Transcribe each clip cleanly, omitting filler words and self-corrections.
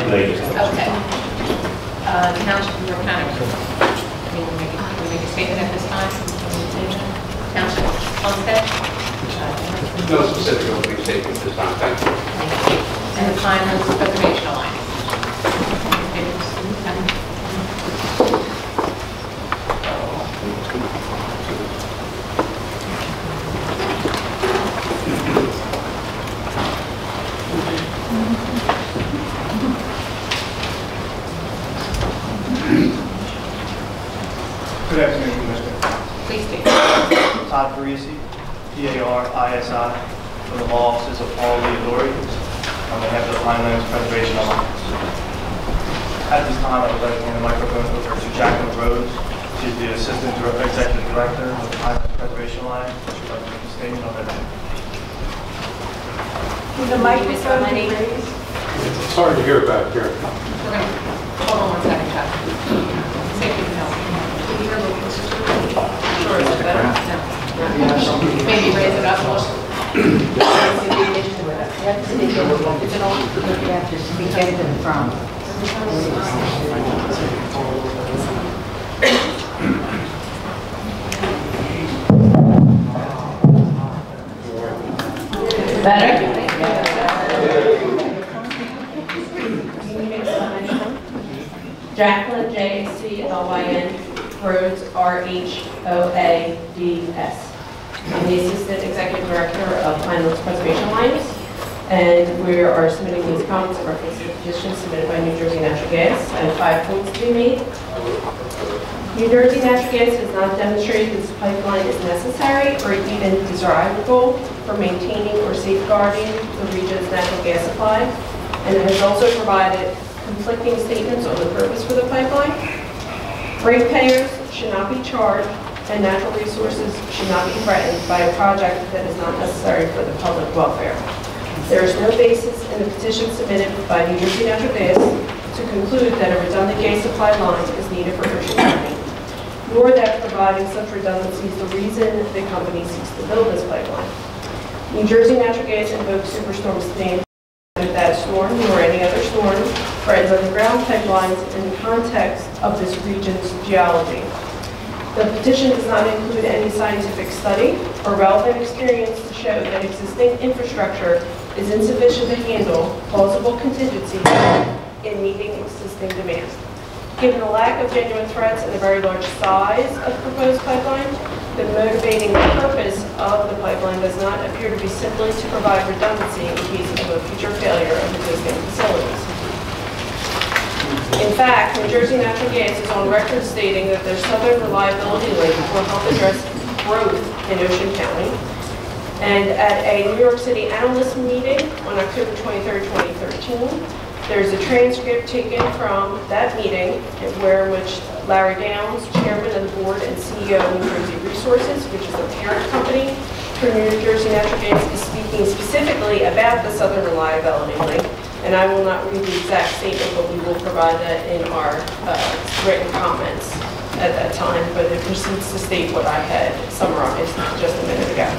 ladies. Okay. Township Mechanic. Can we make a statement at this time? Township Homestead? No specific opening statement this time, thank you. And the Pinelands Preservation Alliance. Good afternoon, Commissioner. Please speak. Todd Parisi, P-A-R-I-S-I, from the law offices of Paul Lee Lurie, on behalf of the Pinelands Preservation Alliance. At this time, I would like to hand the microphone over to Jacqueline Rhodes. She's the Assistant Executive Director of the Pinelands Preservation Alliance. She would like to make a statement on that. The microphone be raised. It's hard to hear back here. We're going to hold on one second, Chuck. Safety and health. Sure, is it better? No. Maybe raise it up a little. Is it on? You have to speak into the front. Better? Jacqueline, J-A-C-L-Y-N, Rhodes, R-H-O-A-D-S. I'm the Assistant Executive Director of Pinelands Preservation Alliance, and we are submitting these comments in reference to the petition submitted by New Jersey Natural Gas. I have 5 points to be made. New Jersey Natural Gas has not demonstrated this pipeline is necessary or even desirable for maintaining or safeguarding the region's natural gas supply, and it has also provided conflicting statements on the purpose for the pipeline. Ratepayers should not be charged, and natural resources should not be threatened by a project that is not necessary for the public welfare. There is no basis in the petition submitted by New Jersey Natural Gas to conclude that a redundant gas supply line is needed for Ocean County, nor that providing such redundancy is the reason the company seeks to build this pipeline. New Jersey Natural Gas invokes superstorm standards that storm nor any other storm threatens underground pipelines in the context of this region's geology. The petition does not include any scientific study or relevant experience to show that existing infrastructure is insufficient to handle plausible contingencies in meeting existing demand. Given the lack of genuine threats and the very large size of the proposed pipeline, the motivating purpose of the pipeline does not appear to be simply to provide redundancy in case of a future failure of existing facilities. In fact, New Jersey Natural Gas is on record stating that their southern reliability link will help address growth in Ocean County. And at a New York City analyst meeting on October 23, 2013, there's a transcript taken from that meeting where which Larry Downs, chairman of the board and CEO of New Jersey Resources, which is a parent company for New Jersey Natural Gas, is speaking specifically about the southern reliability link. And I will not read the exact statement, but we will provide that in our written comments at that time. But it proceeds to state what I had summarized just a minute ago.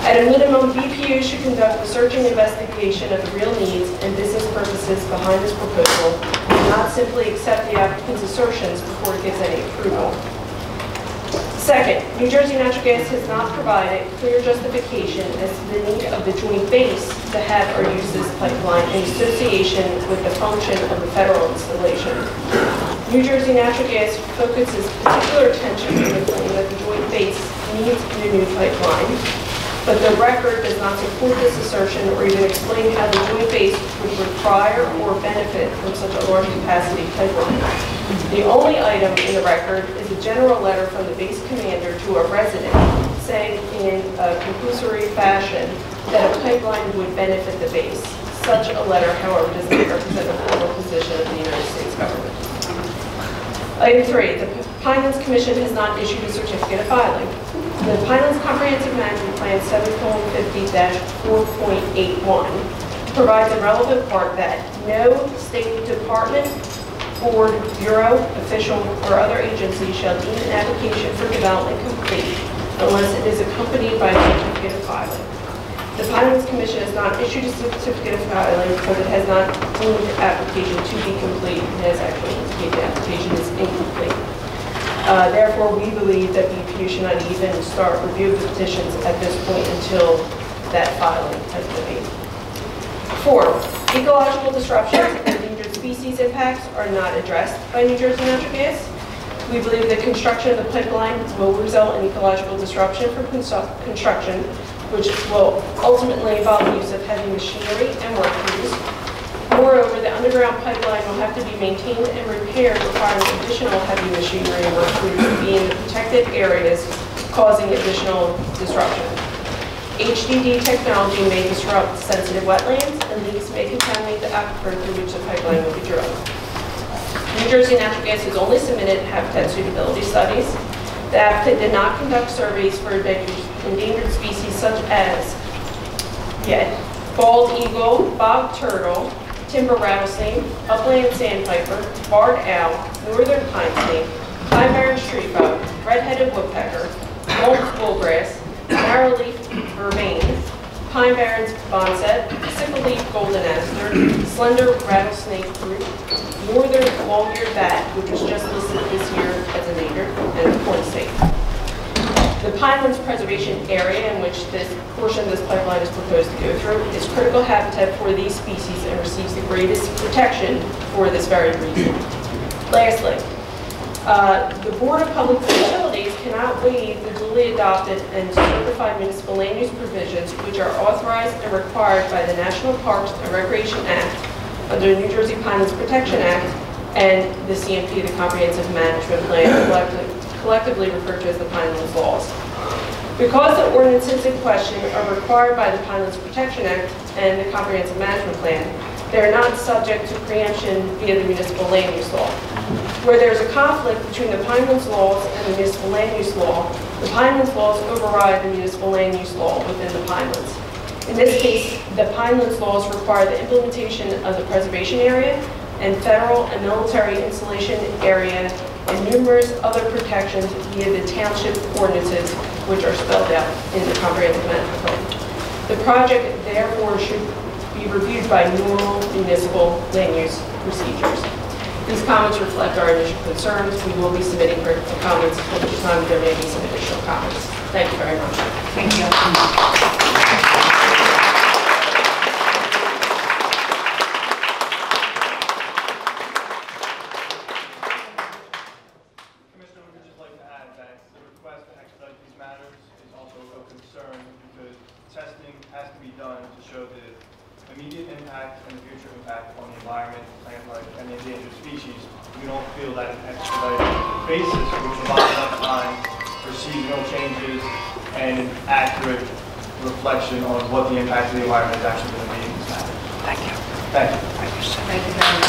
At a minimum, BPU should conduct a searching investigation of the real needs and business purposes behind this proposal, and not simply accept the applicant's assertions before it gives any approval. Second, New Jersey Natural Gas has not provided clear justification as to the need of the joint base to have or use this pipeline in association with the function of the federal installation. New Jersey Natural Gas focuses particular attention on the claim that the joint base needs the new pipeline, but the record does not support this assertion or even explain how the joint base would require or benefit from such a large capacity pipeline. The only item in the record is a general letter from the base commander to a resident saying in a conclusory fashion that a pipeline would benefit the base. Such a letter, however, does not represent a formal position of the United States government. Item 3, the Pinelands Commission has not issued a certificate of filing. The Pinelands Comprehensive Management Plan 7:50-4.81 provides a relevant part that no state department, board, bureau, official, or other agency shall deem an application for development complete unless it is accompanied by a certificate of filing. The Pinelands Commission has not issued a certificate of filing because it has not deemed the application to be complete. It has actually indicated the application is incomplete. Therefore, we believe that BPU should not even start review of the petitions at this point until that filing has been made. 4, ecological disruptions and endangered species impacts are not addressed by New Jersey Natural Gas. We believe the construction of the pipeline will result in ecological disruption from construction, which will ultimately involve the use of heavy machinery and work crews. Moreover, the underground pipeline will have to be maintained and repaired, requiring additional heavy machinery and work crews to be in the protected areas, causing additional disruption. HDD technology may disrupt sensitive wetlands, and leaks may contaminate the aquifer through which the pipeline will be drilled. New Jersey Natural Gas has only submitted habitat suitability studies. The applicant did not conduct surveys for endangered species such as bald eagle, bog turtle, timber rattlesnake, upland sandpiper, barred owl, northern pine snake, pine barren tree frog, red-headed woodpecker, gold bullgrass, narrow-leaf vervain, pine barrens boneset, sickle-leaf golden aster, slender rattlesnake root, northern long-eared bat, which was just listed this year as endangered, and corn snake. The Pinelands Preservation Area in which this portion of this pipeline is proposed to go through is critical habitat for these species and receives the greatest protection for this very reason. Lastly, the Board of Public Utilities cannot waive the duly adopted and certified municipal land use provisions which are authorized and required by the National Parks and Recreation Act under the New Jersey Pinelands Protection Act and the CMP, the Comprehensive Management Plan, collectively referred to as the Pinelands Laws. Because the ordinances in question are required by the Pinelands Protection Act and the Comprehensive Management Plan, they are not subject to preemption via the municipal land use law. Where there is a conflict between the Pinelands laws and the municipal land use law, the Pinelands laws override the municipal land use law within the Pinelands. In this case, the Pinelands laws require the implementation of the preservation area and federal and military installation area and numerous other protections via the township ordinances which are spelled out in the Comprehensive Management Plan. The project therefore should be reviewed by normal municipal land use procedures. These comments reflect our initial concerns. We will be submitting for comments at which time there may be some additional comments. Thank you very much. Thank you. Testing has to be done to show the immediate impact and the future impact on the environment, plant life, and the endangered species. We don't feel that an expedited basis would provide enough time for seasonal changes and an accurate reflection on what the impact of the environment is actually going to be in this matter. Thank you. Thank you. Thank you, sir. Thank you very much.